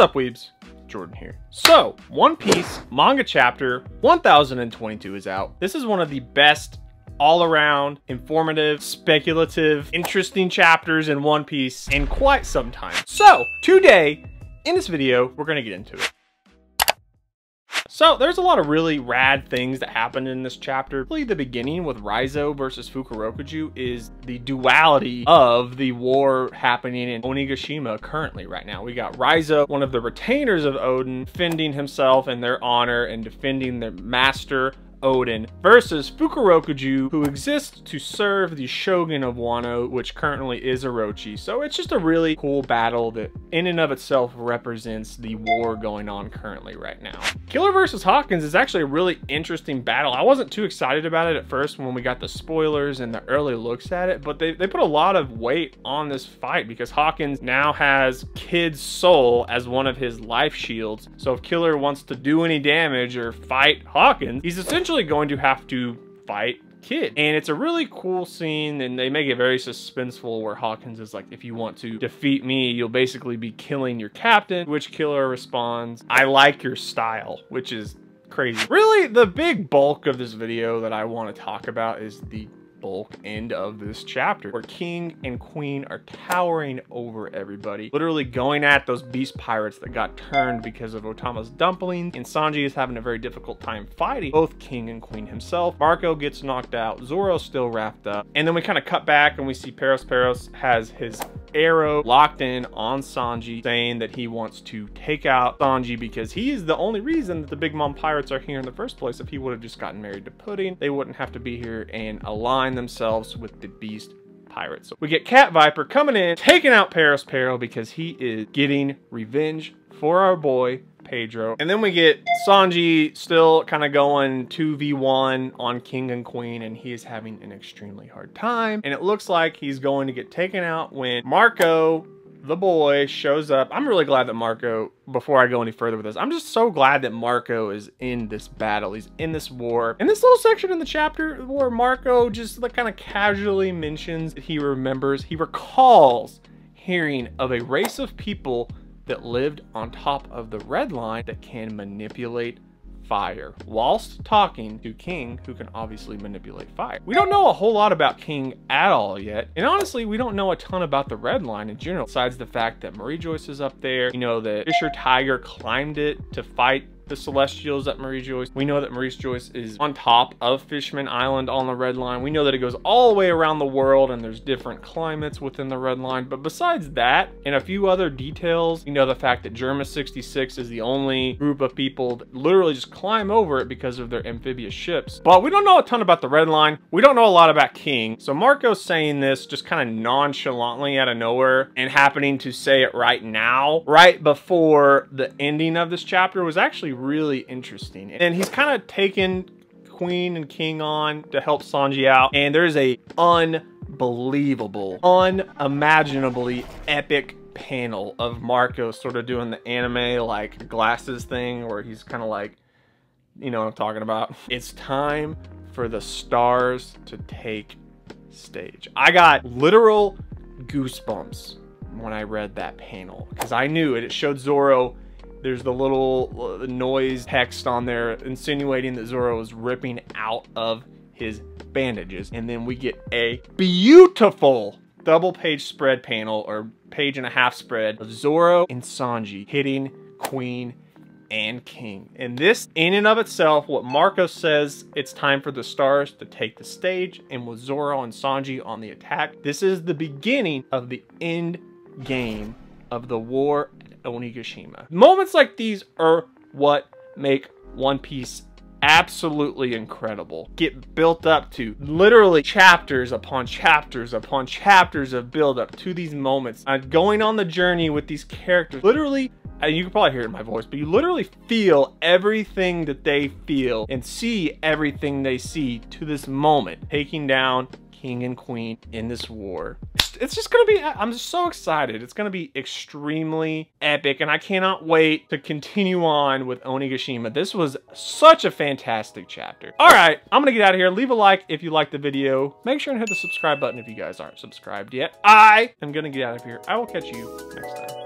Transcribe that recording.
up, weebs? Jordan here. So, One Piece manga chapter 1022 is out. This is one of the best all-around, informative, speculative, interesting chapters in One Piece in quite some time. So, today, in this video, we're gonna get into it. So, there's a lot of really rad things that happened in this chapter. Really, the beginning with Raizo versus Fukurokuju is the duality of the war happening in Onigashima currently right now. We got Raizo, one of the retainers of Odin, defending himself and their honor and defending their master, Odin, versus Fukurokuju, who exists to serve the Shogun of Wano, which currently is Orochi. So it's just a really cool battle that in and of itself represents the war going on currently right now. Killer versus Hawkins is actually a really interesting battle. I wasn't too excited about it at first when we got the spoilers and the early looks at it, but they put a lot of weight on this fight because Hawkins now has Kid's soul as one of his life shields. So if Killer wants to do any damage or fight Hawkins, he's essentially going to have to fight Kid. And it's a really cool scene, and they make it very suspenseful where Hawkins is like, if you want to defeat me, you'll basically be killing your captain, which Killer responds, I like your style, which is crazy. Really, the big bulk of this video that I want to talk about is the bulk end of this chapter where King and Queen are towering over everybody, literally going at those beast pirates that got turned because of Otama's dumplings, and Sanji is having a very difficult time fighting both King and Queen himself. Marco gets knocked out, Zoro's still wrapped up, and then we kind of cut back and we see Peros has his arrow locked in on Sanji, saying that he wants to take out Sanji because he is the only reason that the Big Mom pirates are here in the first place. If he would have just gotten married to Pudding, they wouldn't have to be here and align themselves with the beast pirates. So we get Cat Viper coming in, taking out Pero because he is getting revenge for our boy Pedro. And then we get Sanji still kind of going 2v1 on King and Queen, and he is having an extremely hard time. And it looks like he's going to get taken out when Marco, the boy, shows up. I'm really glad that Marco, before I go any further with this, I'm just so glad that Marco is in this battle. He's in this war. In this little section in the chapter where Marco just like kind of casually mentions that he remembers, he recalls hearing of a race of people that lived on top of the red line that can manipulate fire, whilst talking to King, who can obviously manipulate fire. We don't know a whole lot about King at all yet, and honestly we don't know a ton about the red line in general, besides the fact that Marie Joyce is up there. You know that Fisher Tiger climbed it to fight the Celestials at Marie Joyce. We know that Marie Joyce is on top of Fishman Island on the red line. We know that it goes all the way around the world and there's different climates within the red line. But besides that and a few other details, you know, the fact that Germa 66 is the only group of people that literally just climb over it because of their amphibious ships. But we don't know a ton about the red line. We don't know a lot about King. So Marco's saying this just kind of nonchalantly out of nowhere, and happening to say it right now, right before the ending of this chapter, was actually really interesting. And he's kind of taken Queen and King on to help Sanji out, and there's a unbelievable, unimaginably epic panel of Marco sort of doing the anime like glasses thing where he's kind of like, you know what I'm talking about. It's time for the stars to take stage. I got literal goosebumps when I read that panel because I knew it. It showed Zoro. There's the little noise text on there insinuating that Zoro is ripping out of his bandages. And then we get a beautiful double page spread panel, or page and a half spread, of Zoro and Sanji hitting Queen and King. And this in and of itself, what Marco says, it's time for the stars to take the stage, and with Zoro and Sanji on the attack, this is the beginning of the end game of the war at Onigashima. Moments like these are what make One Piece absolutely incredible. Get built up to literally chapters upon chapters upon chapters of build up to these moments. Going on the journey with these characters, literally, and you can probably hear it in my voice, but you literally feel everything that they feel and see everything they see to this moment, taking down King and Queen in this war. It's just gonna be, I'm just so excited. It's gonna be extremely epic, and I cannot wait to continue on with Onigashima. This was such a fantastic chapter. All right, I'm gonna get out of here. Leave a like if you liked the video. Make sure and hit the subscribe button if you guys aren't subscribed yet. I am gonna get out of here. I will catch you next time.